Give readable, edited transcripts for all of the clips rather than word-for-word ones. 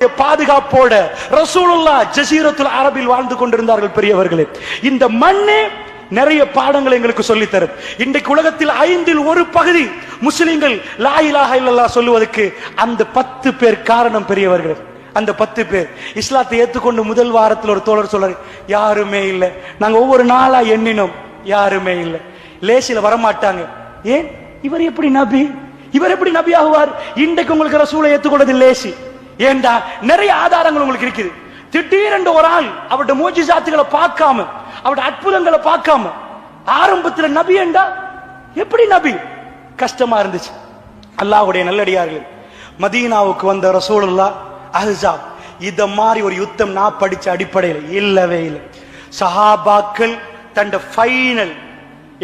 பாதுகாப்போட ரசூலுல்லாஹ் ஜஸீரத்துல் அரபில் வாழ்ந்து கொண்டிருந்தார்கள். பெரியவர்களே, இந்த மண்ணே நிறைய பாடங்களை எங்களுக்கு சொல்லித் தரும். இன்றைக்கு உலகத்தில் 5இல் 1 பகுதி முஸ்லிம்கள் லா இலாஹா இல்லல்லாஹ் சொல்லுவதற்கு அந்த 10 பேர் காரணம். பெரியவர்களே, அந்த 10 பேர் இஸ்லாத்தை ஏற்றுக்கொண்டு முதல் வாரத்தில் ஒரு தோழர் சொல்றாரு, யாருமே இல்லை. நாங்க ஒவ்வொரு நாளா எண்ணினோம், யாருமே இல்லை. லேசில வரமாட்டாங்க. ஏன்? இவர் எப்படி நபி, இவர் எப்படி நபி ஆகுவார்? இன்றைக்கு உங்களுக்கு ரசூலை ஏற்றுக்கொண்டது லேசி. ஏண்டா நிறைய ஆதாரங்கள் உங்களுக்கு இருக்குது. திடீரென்று ஒரு ஆள் அவருடைய மோஜிசாத்துகளை பார்க்காம, அவருடைய அற்புதங்களை பார்க்காம ஆரம்பத்தில் நபி என்றா எப்படி நபி? கஷ்டமா இருந்துச்சு. அல்லாஹ்வுடைய நல்லடியார்கள், மதீனாவுக்கு வந்த ரசூலுல்லாஹ் அஹ்ஸாப் இத மாதிரி ஒரு யுத்தம் நான் படிச்ச அடிப்படையில் இல்லவே இல்லை. சஹாபாக்கள் தண்ட ஃபைனல்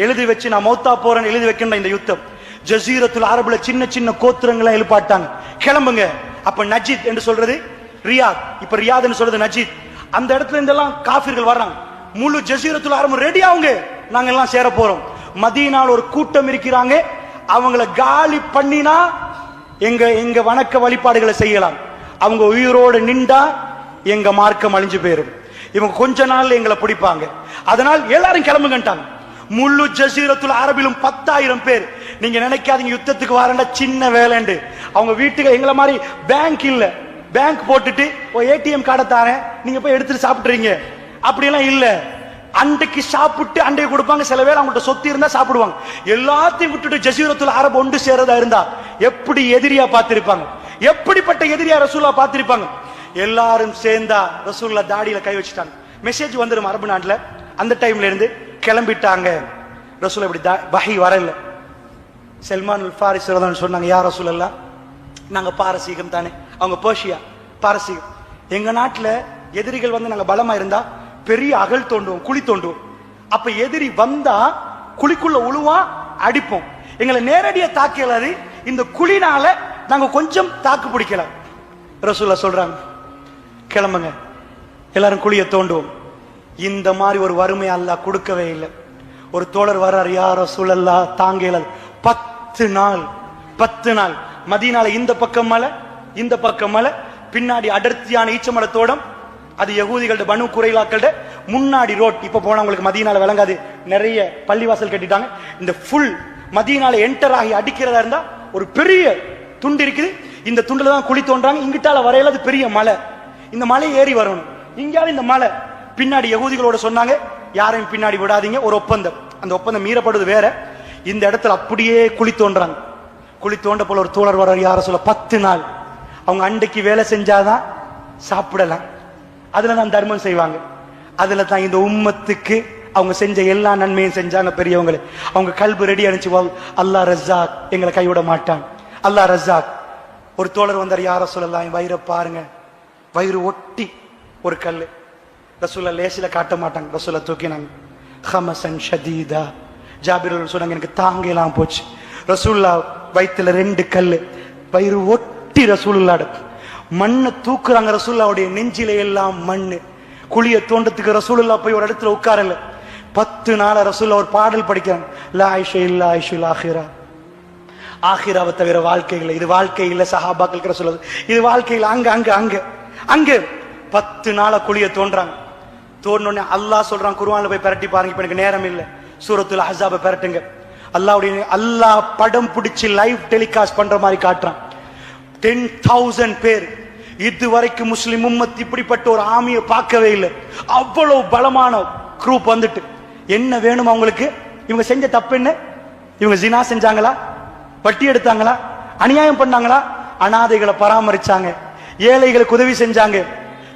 எழுதி வச்சு, நான் மௌத்தா போறேன்னு எழுதி வைக்கின்ற இந்த யுத்தம் ஜஸீரத்துல் அரபுல சின்ன சின்ன கோத்திரங்களை எழுப்பாட்டாங்க, கிளம்புங்க. அப்ப நஜித் என்று சொல்றது ரியாத், இப்ப ரியாத் என்று சொல்றது நஜித். அந்த இடத்துல இருந்தெல்லாம் காஃபிர்கள் வர்றாங்க. முழு ஜஸீரத்துல் அரபு ரெடி ஆகுங்க, நாங்க எல்லாம் சேர போறோம். மதீனால ஒரு கூட்டம் இருக்கிறாங்க, அவங்கள காலி பண்ணினா எங்க எங்க வணக்க வழிபாடுகளை செய்யலாம். அவங்க உயிரோடு நின்றா எங்க மார்க்கம் அழிஞ்சு போயிரும். இவங்க கொஞ்ச நாள்ல எங்களை பிடிப்பாங்க. அதனால் எல்லாரும் கிளம்புங்கட்டாங்க. முழு ஜஸீரத்துல் அரபிலும் 10,000 பேர். நீங்க நினைக்காதீங்க யுத்தத்துக்கு வரண்டா சின்ன வேலைண்டு. அவங்க வீட்டுக்கு எங்களை மாதிரி பேங்க் இல்ல, பேங்க் போட்டுட்டு ஏடிஎம் கார்டை தாரேன் நீங்க போய் எடுத்துட்டு சாப்பிட்டுறீங்க அப்படியெல்லாம் இல்ல. அன்றைக்கு சாப்பிட்டு அன்றைக்கு கொடுப்பாங்க. சில பேர் அவங்கள்ட்ட சொத்து இருந்தா சாப்பிடுவாங்க. எல்லாத்தையும் விட்டுட்டு ஜஸீரத்துல் அரபு ஒன்று சேரதா இருந்தா எப்படி எதிரியா பார்த்திருப்பாங்க, எப்படிப்பட்ட எதிரியா ரசூலா பார்த்திருப்பாங்க. எல்லாரும் சேர்ந்தா ரசூல்லா தாடியில கை வச்சுட்டாங்க. மெசேஜ் வந்துடும் அரபு நாட்டுல. அந்த டைம்ல இருந்து கிளம்பிட்டாங்க. ரசூல் இப்படி வஹி வரல. சல்மான் அல் ஃபாரிஸ் சொன்னாங்க, யா ரசூலல்லாஹ், நாங்க பாரசீகம் தானே, அவங்க பெர்ஷியா, பாரசீகம். எங்க நாட்டுல எதிரிகள் வந்து நாங்க பலமா இருந்தா பெரிய அகல் தோண்டுவோம், குழி தோண்டுவோம். அப்ப எதிரி வந்தா குழிக்குள்ள உழுவா, அடிப்போம். எங்களை நேரடியா தாக்கலாது, இந்த குழினால நாங்க கொஞ்சம் தாக்கு பிடிக்கலாம். ரசூலுல்லாஹ் சொல்றாங்க, கிளம்புங்க, எல்லாரும் குழிய தோண்டுவோம். இந்த மாதிரி ஒரு வறுமை அல்லாஹ் கொடுக்கவே இல்லை. ஒரு தோழர் வர்றார், யா ரசூலல்லாஹ் தாங்கல. 10 நாள் மதீனால இந்த பக்கம் மலை, இந்த பக்கம் மலை, பின்னாடி அடர்த்தியான ஈச்சமரத்தோடம். அது யகூதிகளோட பனு குறைலாக்களோட முன்னாடி ரோட். இப்ப போனவங்களுக்கு மதீனால விளங்காது, நிறைய பள்ளிவாசல் கட்டிட்டாங்க. இந்த ஃபுல் மதீனால என்டர் ஆகி அடிக்கிறதா இருந்தா ஒரு பெரிய துண்டு இருக்குது. இந்த துண்டுல தான் குழி தோன்றாங்க. இங்கிட்டால வரையில அது பெரிய மலை. இந்த மலை ஏறி வரணும். இங்காவது இந்த மலை பின்னாடி யகூதிகளோட சொன்னாங்க, யாரையும் பின்னாடி விடாதீங்க. ஒரு ஒப்பந்தம், அந்த ஒப்பந்தம் மீறப்படுவது வேற. இந்த இடத்துல அப்படியே குழி தோன்றாங்க. குழி தோண்ட போல ஒரு தோழர் வர்றார், யார சொல்ல 10 நாள் அவங்க அன்றைக்கு வேலை செஞ்சாதான் சாப்பிடலாம். அதுல தான் தர்மம் செய்வாங்க. அதுல தான் இந்த உம்மத்துக்கு அவங்க செஞ்ச எல்லா நன்மையும் செஞ்சாங்க. பெரியவங்களே, அவங்க கல்பு ரெடி அனுச்சு, அல்லாஹ் ரஸாக் எங்களை கைவிட மாட்டான், அல்லாஹ் ரஸாக். ஒரு தோழர் வந்தார், யார சொல்லலாம், வயிறை பாருங்க, வயிறு ஒட்டி ஒரு கல்லு. ரசூலுல்லாஹ் லேசில காட்ட மாட்டாங்க. ரசூலுல்லாஹ் தூக்கினாங்க. ஹமசன் ஷதீதா. ஜாபிர் சொன்னாங்க, எனக்கு தாங்கலாம் போச்சு. ரசூலுல்லாஹ் வயிற்றுல 2 கல்லு, வயிறு ஒட்டி ரசூலுல்லாஹ் மண்ணை தூக்குறாங்க. ரசூலுல்லாஹ்வுடைய நெஞ்சில எல்லாம் மண்ணு. குழிய தோண்டத்துக்கு ரசூலுல்லாஹ் போய் ஒரு இடத்துல உட்காரல. 10 நாள் ரசூலுல்லாஹ் ஒரு பாடல் படிக்கிறாங்க, லா ஐஷா இல்லா ஐஷுல் ஆஹிரா. ஆஹிராவை தவிர வாழ்க்கையில், இது வாழ்க்கை இல்ல. சஹாபாக்கள் ரசூலுல்லாஹ், இது வாழ்க்கையில் அங்க அங்க அங்க அங்க 10 நாள குழிய தோன்றாங்க. தோண்டனே அல்லாஹ் சொல்றான், குர்ஆன்ல போய் பிரட்டி பாருங்க, இப்ப எனக்கு நேரம் இல்ல, சூரத்துல் அஹ்ஸாப பிரட்டுங்க. அல்லாஹ் படம் பிடிச்சு லைவ் டெலிகாஸ்ட் பண்ற மாதிரி காட்டுறான். 10,000 பேர். இதுவரைக்கும் முஸ்லிம் உம்மத் இப்படிப்பட்ட ஒரு ஆமியை பார்க்கவே இல்லை. அவ்வளவு பலமான குரூப் வந்துட்டு என்ன வேணும் அவங்களுக்கு? இவங்க செஞ்ச தப்பு என்ன? இவங்க ஜினா செஞ்சாங்களா, வட்டி எடுத்தாங்களா, அநியாயம் பண்ணாங்களா? அனாதைகளை பராமரிச்சாங்க, ஏழைகளுக்கு உதவி செஞ்சாங்க,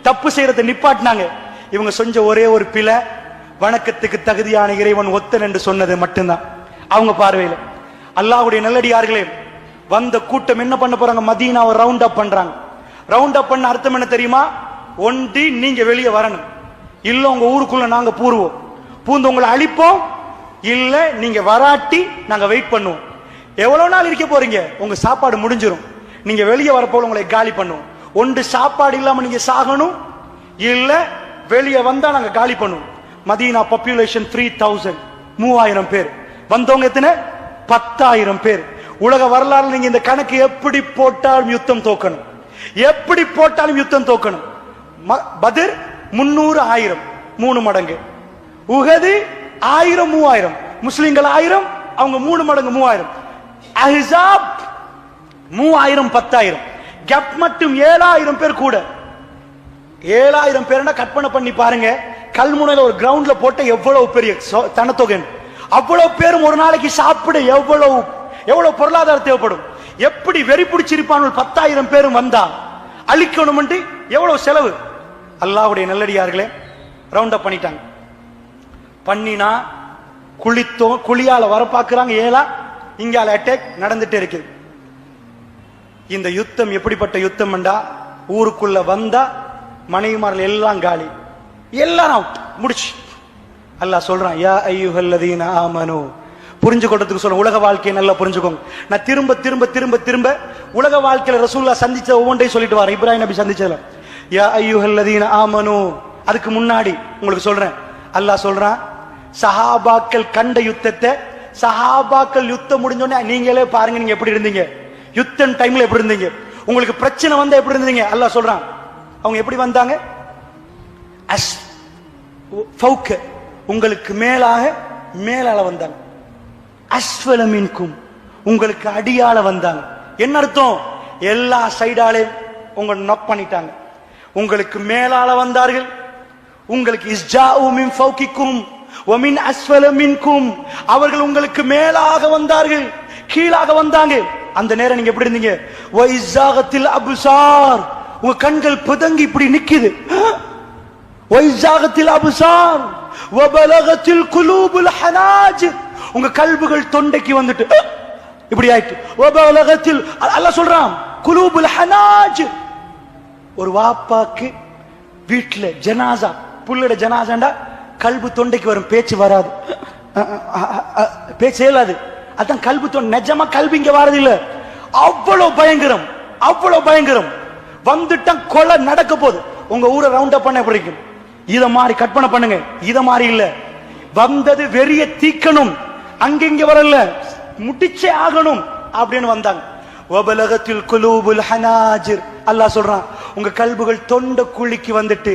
தப்பு செய்யறதை நிப்பாட்டினாங்க. இவங்க செஞ்ச ஒரே ஒரு பிழை, வணக்கத்துக்கு தகுதியான இறைவன் ஒத்தன் என்று சொன்னது மட்டும்தான் அவங்க பார்வையில். அல்லாஹ்வுடைய நல்லடியார்களே, வந்த கூட்டம் என்ன பண்ண போறாங்க? மதீனாவை ரவுண்ட் அப் பண்றாங்க. ரவுண்ட் அப் பண்ண அர்த்தம் என்ன தெரியுமா? ஒன்றி நீங்க வெளியே வரணும், இல்ல உங்க ஊருக்குள்ள நாங்க பூருவோம், பூந்து உங்களை அழிப்போம், இல்ல நீங்க வராட்டி நாங்க வெயிட் பண்ணுவோம். எவ்வளவு நாள் இருக்க போறீங்க? உங்க சாப்பாடு முடிஞ்சிடும், நீங்க வெளியே வரப்போல உங்களை காலி பண்ணுவோம். ஒன்று சாப்பாடு இல்லாம நீங்க சாகணும், இல்ல வெளியே வந்தா நாங்க காலி பண்ணுவோம். மதீனா பாப்புலேஷன் 3,000, 3000 பேர். வந்தவங்க எத்தனை? 10,000 பேர். உலக வரலாறு நீங்க இந்த கணக்கு எப்படி போட்டால் யுத்தம் தோக்கணும். எப்படி போட்டாலும் யுத்தம் தோக்கணும். பத்ர் 300 1000 3 மடங்கு, உஹது 1000 3000, முஸ்லிம்கள் 1000, அவங்க 3 மடங்கு 3000, அஹ்ஸாப் 3000 10000, கப் மட்டும் 7000 பேர் கூட. 7000 பேர்னா கற்பனை பண்ணி பாருங்க, கல்முனையில ஒரு கிரவுண்ட்ல போட்ட எவ்வளவு பெரிய தனத்தொகை. அவ்வளவு பேரும் ஒரு நாளைக்கு சாப்பிட எவ்வளவு பொருளாதாரம் தேவைப்படும். எப்படி வெறி பிடிச்சிருப்பான். 10,000 பேரும் வந்தா அழிக்கணும், எவ்வளவு செலவு. அல்லாஹ்வுடைய நல்லடியார்களே ரவுண்ட் அப் பண்ணிட்டாங்க. பண்ணினா குழியால வர பாக்குறாங்க. ஏலா இங்கால அட்டாக் நடந்துட்டே இருக்கு. இந்த யுத்தம் எப்படிப்பட்ட யுத்தம் என்றா, ஊருக்குள்ள வந்தா மனைவிமார்கள் எல்லாம் காலி, எல்லாம் அவுட், முடிச்சு. அல்லாஹ் சொல்றான், யா அய்யுஹல்லதீன ஆமனூ, புரிஞ்சுக்கொள்றதுக்கு சொல்றேன். உலக வாழ்க்கையை நல்லா புரிஞ்சுக்கோங்க. நான் திரும்ப திரும்ப திரும்ப திரும்ப உலக வாழ்க்கையில ரசூலுல்லாஹ் சந்திச்ச ஒவ்வொன்றையும் சொல்லிட்டு வரேன். இப்ராஹிம் நபி சந்திச்சதுல யா அய்யுஹல்லதீன ஆமனூ, அதுக்கு முன்னாடி உங்களுக்கு சொல்றேன். அல்லாஹ் சொல்றான், சஹாபாக்கள் கண்ட யுத்தத்தை, சஹாபாக்கள் யுத்தம் முடிஞ்சோடனே நீங்களே பாருங்க, நீங்க எப்படி இருந்தீங்க, யுத்தம் டைம்ல எப்படி இருந்தீங்க, உங்களுக்கு பிரச்சனை வந்தா எப்படி இருந்தீங்க. அல்லாஹ் சொல்றான், அவங்க எப்படி வந்தாங்க, உங்களுக்கு மேலால வந்தாங்க, அஸ்வல மின்கும் உங்களுக்கு அடியால வந்தாங்க. என்ன அர்த்தம், எல்லா சைடாலே உங்களை நாக் பண்ணிட்டாங்க. உங்களுக்கு மேலால வந்தார்கள், உங்களுக்கு இஸ்ஜாஉ மின் ஃபௌகிக்கும் வ மின் அஸ்வல மின்கும், அவர்கள் உங்களுக்கு மேலாக வந்தார்கள், கீழாக வந்தாங்க. அந்த நேரம் நீங்க எப்படி இருந்தீங்க, வ இஸாகத்தில் அப்சார், உங்க கண்கள் பிதங்கி இப்படி நிக்குது. வ இஸாகத்தில் அப்சார் வ பலகத்தில் குலூபுல் ஹனாஜிர், உங்க கல்புகள் தொண்டைக்கு வந்துட்டு இப்படி ஆயிட்டு. வ பலகத்தில், அல்லாஹ் சொல்றான், குலூபுல் ஹனாஜிர். ஒரு வாப்பாக்கு வீட்டுல ஜனாசா, புள்ளட ஜனாசாண்டா கல்பு தொண்டைக்கு வரும், பேச்சு வராது, பேச்சு இயலாது. அதான் கல்பு தொண்டை, நிஜமா கல்வி இங்க வர்றது இல்ல. அவ்வளவு பயங்கரம், அவ்வளவு பயங்கரம். வந்துட்டான், கொலை நடக்க போகுது. உங்க ஊரை ரவுண்ட் அப் பண்ண பிடிக்கும். இத மாதிரி கற்பனை பண்ணுங்க. இத மாதிரி இல்ல, வந்தது வெறிய தீக்கணும், அங்கிங்க வரல, முடிச்சே ஆகணும் அப்படின்னு வந்தாங்க. வபலகத்தில் குலூபுல் ஹனாஜிர், அல்லாஹ் சொல்றான், உங்க கல்புகள் தொண்டை குழிக்கு வந்துட்டு,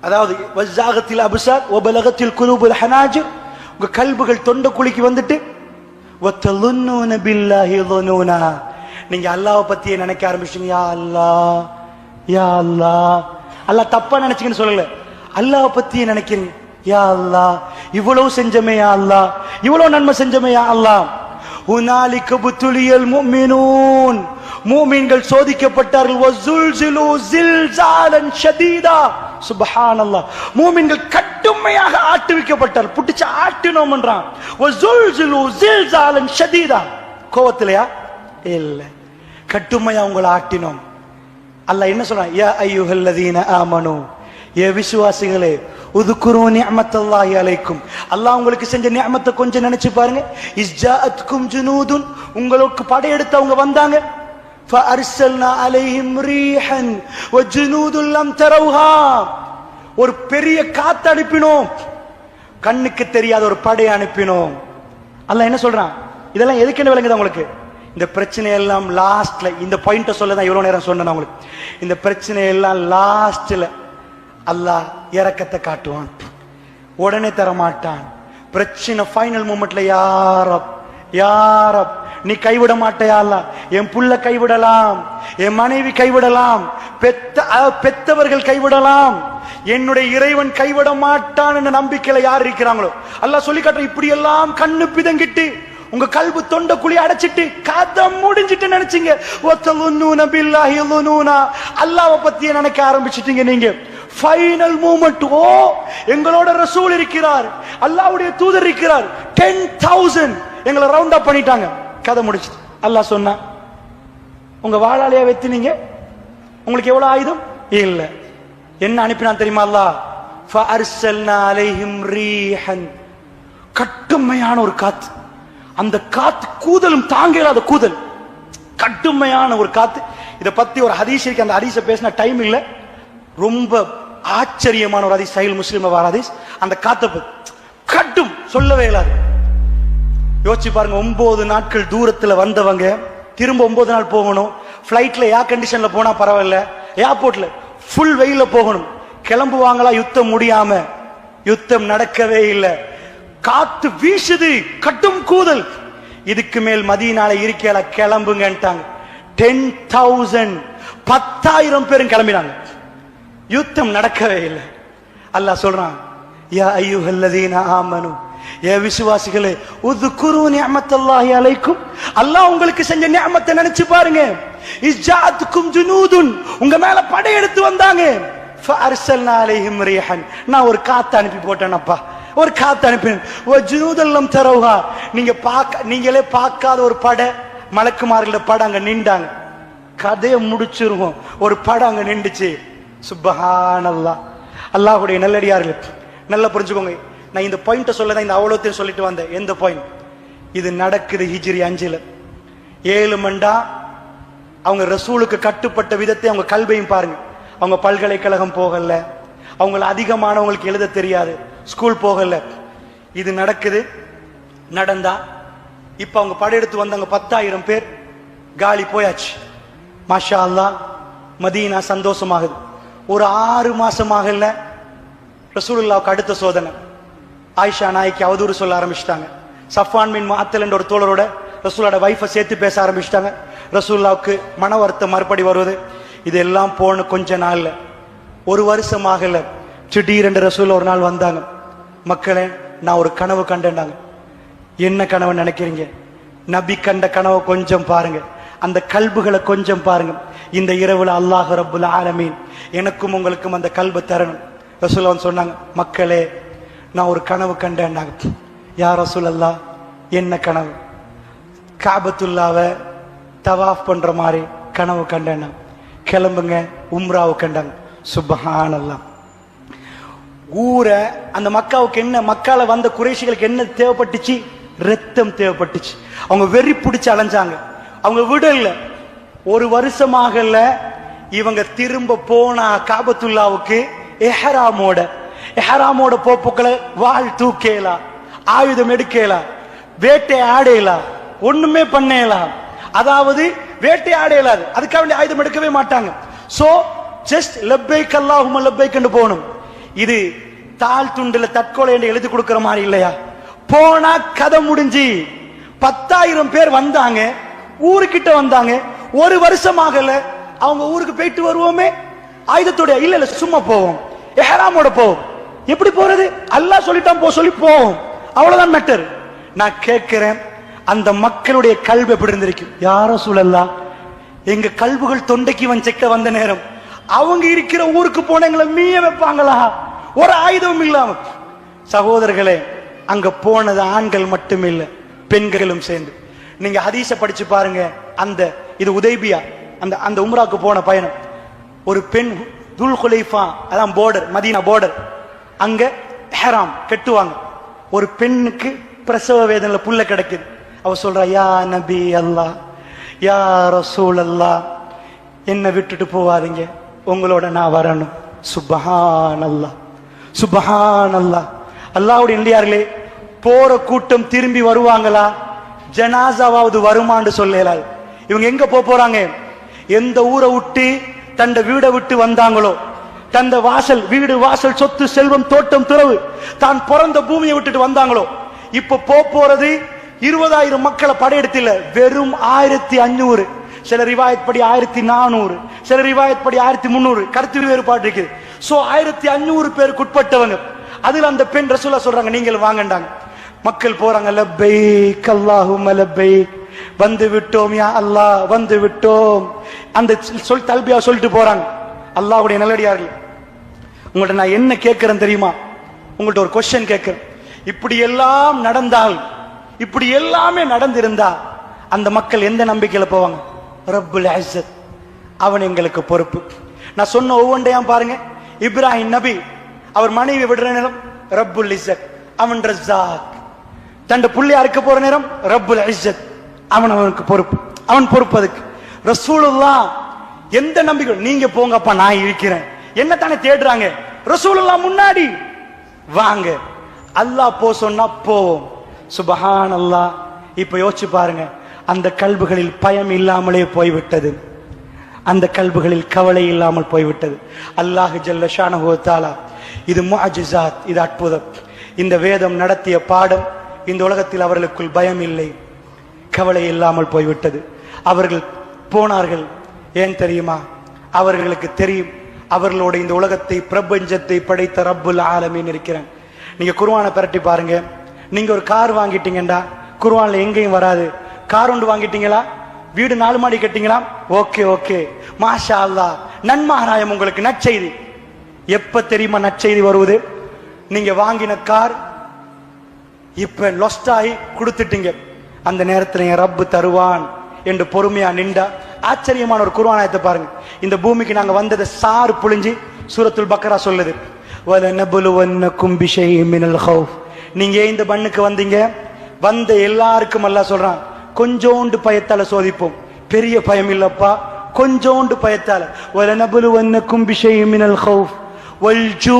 அதாவது வஸாகத்தில் அப்சார் வபலகத்தில் குலூபுல் ஹனாஜிர், உங்க கல்புகள் தொண்டை குழிக்கு வந்துட்டு, வதலுன்னூன பில்லாஹி ظنونا, நீங்க அல்லாஹ்வை பத்தியே நினைக்க ஆரம்பிச்சீங்க. யா அல்லாஹ், யா அல்லாஹ். அல்லாஹ் தப்பா நினைச்சீங்கன்னு சொல்லல, அல்லாஹ்வை பத்தியே நினைக்கிறீங்க. யா அல்லாஹ், இவ்வளவு செஞ்சமே யா அல்லாஹ், இவ்வளவு நன்மை செஞ்சமே யா அல்லாஹ். ஹுனாலிக புத்துலியல் முஃமினூன், மூமின்கள் சோதிக்கப்பட்டார்கள். வஸுல்ஸிலு ஸில்ஸாலன் ஷதீதா, சுப்ஹானல்லாஹ், மூமின்கள் கடுமையாக ஆட்டுவிக்கப்பட்டார்கள். புடிச்சு ஆட்டினோம்ன்றான். வஸுல்ஸிலு ஸில்ஸாலன் ஷதீதா, கோவத்திலையா இல்ல, கடுமையா உங்களை ஆட்டினோம். அல்லாஹ் என்ன சொல்றான், யா அய்யுஹல்லதீன ஆமனூ, ஏ விசுவாசிகளே, உதுகுரு நிஅமத்தல்லாஹி அலைக்கும், அல்லாஹ் உங்களுக்கு செஞ்ச நிஅமத்தை கொஞ்சம் நினைச்சு பாருங்க. இஸ்ஜாஅத்கும் ஜுனூதுன், உங்களுக்கு படையெடுத்தவங்க வந்தாங்க. ஃபஅர்ஸல்னா அலைஹிம் ரீஹன் வஜுனூதுன் லம் தரவுஹா, ஒரு பெரிய காத்து அனுப்பினோம், கண்ணுக்கு தெரியாத ஒரு படையை அனுப்பினோம். அல்லாஹ் என்ன சொல்றான், இதெல்லாம் எதுக்குன்னு விளங்குதா உங்களுக்கு? இந்த பிரச்சனை எல்லாம் லாஸ்ட்ல, இந்த பாயிண்ட சொல்லதான் இவ்வளவு நேரம் சொன்னேன் உங்களுக்கு. இந்த பிரச்சனை எல்லாம் லாஸ்ட்ல அல்லாஹ் இரக்கத்தை காட்டுவான், உடனே தர மாட்டான். பிரச்சனை ஃபைனல் மூமெண்ட்ல யாரப் நீ கைவிட மாட்டேயா அல்லாஹ், என் புள்ள கைவிடலாம், என் மனைவி கைவிடலாம், பெத்தவர்கள் கைவிடலாம், என்னுடைய இறைவன் கைவிட மாட்டான் என்ற நம்பிக்கையில யார் இருக்கிறாங்களோ அல்லாஹ் சொல்லி காட்டுற. இப்படி எல்லாம் கண்ணு பிதங்கிட்டு உங்க கல்பு தொண்ட குழி அடைச்சிட்டு கதை முடிஞ்சிட்டு நினைச்சீங்க. அல்லாஹ்வை பத்தியே நினைக்க ஆரம்பிச்சிட்டீங்க நீங்க. ஃபைனல் மூமெண்ட், ஓ எங்களோட ரசூல் இருக்கிறார், அல்லாஹ்வுடைய தூதர் இருக்கிறார், 10,000 எங்களை ரவுண்ட் அப் பண்ணிட்டாங்க, கதை முடிச்சு. அல்லாஹ் சொன்னா, உங்க வாளாலையா வெத்தினீங்க, உங்களுக்கு எவ்வளவு ஆயுதம் இல்ல, என்ன அனுப்பினான் தெரியுமா அல்லாஹ்? ஃபஅர்ஸல்னா அலைஹிம் ரீஹன், கடுமையான ஒரு காத்து. அந்த காத்து கூதலும் தாங்க இல்லாத கூதல், கடுமையான ஒரு காத்து. இதை பத்தி ஒரு ஹதீஸ் இருக்கு, அந்த ஹதீஸை பேசின டைம் இல்ல. ரொம்ப ஆச்சரியமான ஒரு ஹதீஸ், சஹீஹ் முஸ்லிம்ல வர ஹதீஸ். அந்த காத்தை கட்டும் சொல்லவே இல்லாது. யோசிச்சு பாருங்க, 9 நாட்கள் தூரத்துல வந்தவங்க திரும்ப 9 நாள் போகணும். பிளைட்ல ஏர் கண்டிஷன்ல போனா பரவாயில்ல, ஏர்போர்ட்ல ஃபுல் வெயில போகணும். கிளம்புவாங்களா? யுத்தம் முடியாம. யுத்தம் நடக்கவே இல்லை. காத்து வீசுது, கட்டும் கூதல். இதுக்கு மேல் மதீனால இருக்கல, கிளம்புங்கன்ட்டாங்க. 10,000 10,000 பேரும் கிளம்பினாங்க. யுத்தம் நடக்கவே இல்லை. அல்லாஹ் சொல்றான், யா அய்யுஹல்லதீன ஆமனு, ஏ விசுவாசிகளே, உذ்குரு நிஅமத்தல்லாஹி அலைக்கும், அல்லாஹ் உங்களுக்கு செஞ்ச நிஅமத்தை நினைச்சு பாருங்க. இஸ்ஜாஅத்துக்கும் ஜுனூதுன், உங்க மேல படையெடுத்து வந்தாங்க. ஃபஅர்சல்னா அலைஹிம் ரீஹன், நான் ஒரு காத்து அனுப்பி போட்டேனப்பா, ஒரு காத்து அனுப்பினேன். ஜுனூதல்லம் தரவுஹா, நீங்களே பார்க்காத ஒரு படை, மலக்குமார்களோட படை அங்க நின்றாங்க. கதையை முடிச்சிருவோம். ஒரு படம் அங்க நின்றுச்சு. சுப்ஹானல்லாஹ். அல்லாஹ்வுடைய நல்லடியார்கள் நல்லா புரிஞ்சுக்கோங்க. நான் இந்த பாயிண்ட சொல்லதான் இந்த அவ்வளோத்தையும் சொல்லிட்டு வந்தேன். எந்த பாயிண்ட்? இது நடக்குது ஹிஜ்ரி 5ல். 7 மண்டா அவங்க ரசூலுக்கு கட்டுப்பட்ட விதத்தை, அவங்க கல்வியும் பாருங்க. அவங்க பல்கலைக்கழகம் போகல, அவங்கள அதிகமானவங்களுக்கு எழுத தெரியாது, ஸ்கூல் போகல. இது நடக்குது. நடந்தா இப்ப அவங்க படையெடுத்து வந்தாங்க. 10,000 பேர் காலி போயாச்சு. மாஷா அல்லாஹ், மதீனா சந்தோஷமாகுது. ஒரு 6 மாசமாக இல்ல, ரசூலுல்லாவுக்கு அடுத்த சோதனை. ஆயிஷா நாய்க்கு அவதூறு சொல்ல ஆரம்பிச்சிட்டாங்க. சஃபான் பின் முஅத்தல் என்ற ஒரு தோழரோட ரசூலோட வைஃபை சேர்த்து பேச ஆரம்பிச்சிட்டாங்க. ரசூலுல்லாவுக்கு மன வருத்தம் மறுபடி வருவது. இதெல்லாம் போன கொஞ்ச நாள்ல, ஒரு வருஷமாகல, திடீரென்று ரசூல் ஒரு நாள் வந்தாங்க. மக்களே, நான் ஒரு கனவு கண்டேன்னாங்க. என்ன கனவு நினைக்கிறீங்க? நபி கண்ட கனவை கொஞ்சம் பாருங்க, அந்த கல்புகளை கொஞ்சம் பாருங்க. இந்த இரவுல அல்லாஹ் ரப்புல் ஆலமீன் எனக்கும் உங்களுக்கும் அந்த கல்பை தரணும். ரசூல் சொன்னாங்க, மக்களே, நான் ஒரு கனவு கண்டேன்னாங்க. யா ரசூலல்லாஹ், என்ன கனவு? காபத்துல்லாவை தவாஃப் பண்ற மாதிரி கனவு கண்டேன்னாங்க. கிளம்புங்க, உம்ராவை கண்டாங்க. சுப்ஹானல்லாஹ். ஊரை, அந்த மக்காவுக்கு என்ன, மக்கால வந்த குறைஷிகளுக்கு என்ன தேவைப்பட்டுச்சு? ரத்தம் தேவைப்பட்டுச்சு. அவங்க வெறி பிடிச்சு அலைஞ்சாங்க. அவங்க விடல. ஒரு வருஷமாக இவங்க திரும்ப போனா காபத்துல்லாவுக்கு எஹராமோட போப்புக்களை வாழ் தூக்கலாம், ஆயுதம் எடுக்கலாம், வேட்டை ஆடையலாம், ஒண்ணுமே பண்ணலாம். அதாவது வேட்டை ஆடையலாது, அதுக்காக வேண்டிய ஆயுதம் எடுக்கவே மாட்டாங்க. சோ ஜஸ்ட் லப்பைக் அல்லாஹும்ம லப்பைக் என்று போகணும். இது தாழ் துண்டுல தற்கொலை என்று எழுதி கொடுக்கிற மாதிரி இல்லையா? போனா கதை முடிஞ்சு. 10,000 பேர் வந்தாங்க, ஊருக்கிட்ட வந்தாங்க. ஒரு வருஷமாக அவங்க ஊருக்கு போயிட்டு வருவோமே ஆயுதத்தோட இல்ல, சும்மா போவோம், எஹராமோட போவோம். எப்படி போறது? அல்லாஹ் சொல்லிட்டான், போ சொல்லி போவோம், அவ்வளவுதான் மேட்டர். நான் கேட்கிறேன், அந்த மக்களுடைய கல்வி எப்படி இருந்திருக்கு? யாரோ சொல்லலாம், எங்க கல்புகள் தொண்டைக்கு வஞ்சக்க வந்த நேரம், அவங்க இருக்கிற ஊருக்கு போனவங்களை மீய வைப்பாங்களா? ஒரு ஆயுதம் இல்லாம. சகோதரர்களே, அங்க போனது ஆண்கள் மட்டும் இல்ல, பெண்களும் சேர்ந்து. நீங்க ஹதீஸ படிச்சு பாருங்க. அந்த இது உதைபியா, அந்த உம்ராக்கு போன பயணம். ஒரு பெண் துல் குலைஃபா, அதான் பார்டர், மதீனா பார்டர், அங்க ஹராம் கட்டுவாங்க. ஒரு பெண்ணுக்கு பிரசவ வேதனையில புள்ள கிடைக்குது. அவ சொல்றா, யா நபி அல்லாஹ், யா ரசூல் அல்லாஹ், என்னை விட்டுட்டு போவாதீங்க, உங்களோட நான் வரணும். சுப்ஹானல்லாஹ், சுப்ஹானல்லாஹ். அல்லாஹ்வுடைய நல்லடியார்களே, போற கூட்டம் திரும்பி வருவாங்களா? ஜனாசாவாவது வருமான்னு சொல்லலாது. இவங்க எங்க போறாங்க? எந்த ஊரை விட்டு, தண்ட வீடை விட்டு வந்தாங்களோ, தந்த வாசல், வீடு வாசல், சொத்து செல்வம், தோட்டம் துறவு, தான் பிறந்த பூமியை விட்டுட்டு வந்தாங்களோ, இப்ப போறது 20,000 மக்களை படையெடுத்தில்ல, வெறும் 1500. சில ரிவாயத் படி 1400, சில ரிவாயத் படி 1300, கருத்து வேறுபாடு இருக்குது. சோ 1500 பேருக்கு உட்பட்டவங்க. அதுல அந்த பெண் ரசூலா சொல்றாங்க, நீங்கள் வாங்கண்டாங்க. மக்கள் போறாங்க, லப்பைக் அல்லாஹும்ம லப்பைக், வந்து விட்டோம் யா அல்லாஹ், வந்து விட்டோம், அந்த தல்பியா சொல்லிட்டு போறாங்க. அல்லாஹ்வுடைய நல்லடியார்கள், உங்கள்ட்ட நான் என்ன கேட்கிறேன் தெரியுமா? உங்கள்ட்ட ஒரு கொஸ்டின் கேட்கிறேன். இப்படி எல்லாம் நடந்தால், இப்படி எல்லாமே நடந்திருந்தா, அந்த மக்கள் எந்த நம்பிக்கையில போவாங்க? ரப்புல் இஸ்ஸத், அவன் எங்களுக்கு பொறுப்பு. நான் சொன்ன ஒவ்வொன்றையும் பாருங்க. இப்ராஹிம் நபி, அவர் மனைவி விடுற நேரம் ரப்புல் இஸ்ஸத், அவன் ரஸாக். தண்ட புள்ளி அறுக்க போற நேரம் ரப்புல் இஸ்ஸத், அவனுக்கு பொறுப்பு, அவன் பொறுப்பு. அதுக்கு ரசூலுல்லாஹ் எந்த நம்பிக்கை? நீங்க போங்கப்பா, நான் இருக்கிறேன். என்ன தானே தேடுறாங்க? ரசூலுல்லாஹ் முன்னாடி வாங்க, அல்லாஹ் போ சொன்னா போவோம். சுப்ஹானல்லாஹ். இப்ப யோசிச்சு பாருங்க, அந்த கல்புகளில் பயம் இல்லாமலே போய்விட்டது, அந்த கல்புகளில் கவலை இல்லாமல் போய்விட்டது. அல்லாஹ் ஜல்ல ஷானஹு வ தஆலா, இது முஅஜிஸாத், இது அற்புதம். இந்த வேதம் நடத்திய பாடம், இந்த உலகத்தில் அவர்களுக்குள் பயம் இல்லை, கவலை இல்லாமல் போய்விட்டது. அவர்கள் போனார்கள். ஏன் தெரியுமா? அவர்களுக்கு தெரியும், அவர்களோட இந்த உலகத்தை பிரபஞ்சத்தை படைத்த ரப்புல் ஆலமீன் இருக்கிறான். நீங்க குர்ஆனை பரட்டி பாருங்க. நீங்க ஒரு கார் வாங்கிட்டீங்கடா, குர்ஆன்ல எங்கேயும் வராது. கார் ஒன்று வாங்கிட்டீங்களா, வீடு 4 மாடி கட்டிங்களா, ஓகே ஓகே மாஷா அல்லாஹ், நன்மாராயம், உங்களுக்கு நற்செய்தி. எப்ப தெரியுமா நற்செய்தி வருவது? நீங்க வாங்கின கார் இப்ப லொஸ்ட் ஆகி கொடுத்துட்டீங்க, அந்த நேரத்தில் என் ரப்பு தருவான் என்று பொறுமையா நின்றா ஆச்சரியமான ஒரு குர்ஆன் ஆயத்தை பாருங்க. இந்த பூமிக்கு நாங்க வந்ததை சாறு புழிஞ்சி சூரத்துல் பக்ரா சொல்லுது, வலனபுலுவன்னகும் பிஷைஇம் மினல் ஹௌஃப். நீங்க இந்த மண்ணுக்கு வந்தீங்க, வந்த எல்லாருக்கும் அல்லாஹ் சொல்றான், கொஞ்சோண்டு பயத்தால சோதிப்போம். பெரிய பயம் இல்லப்பா, கொஞ்சோண்டு பயத்தால. வலனபுலுவன்னகும் பிஷைஇம் மினல் ஹௌஃப் வல் ஜூ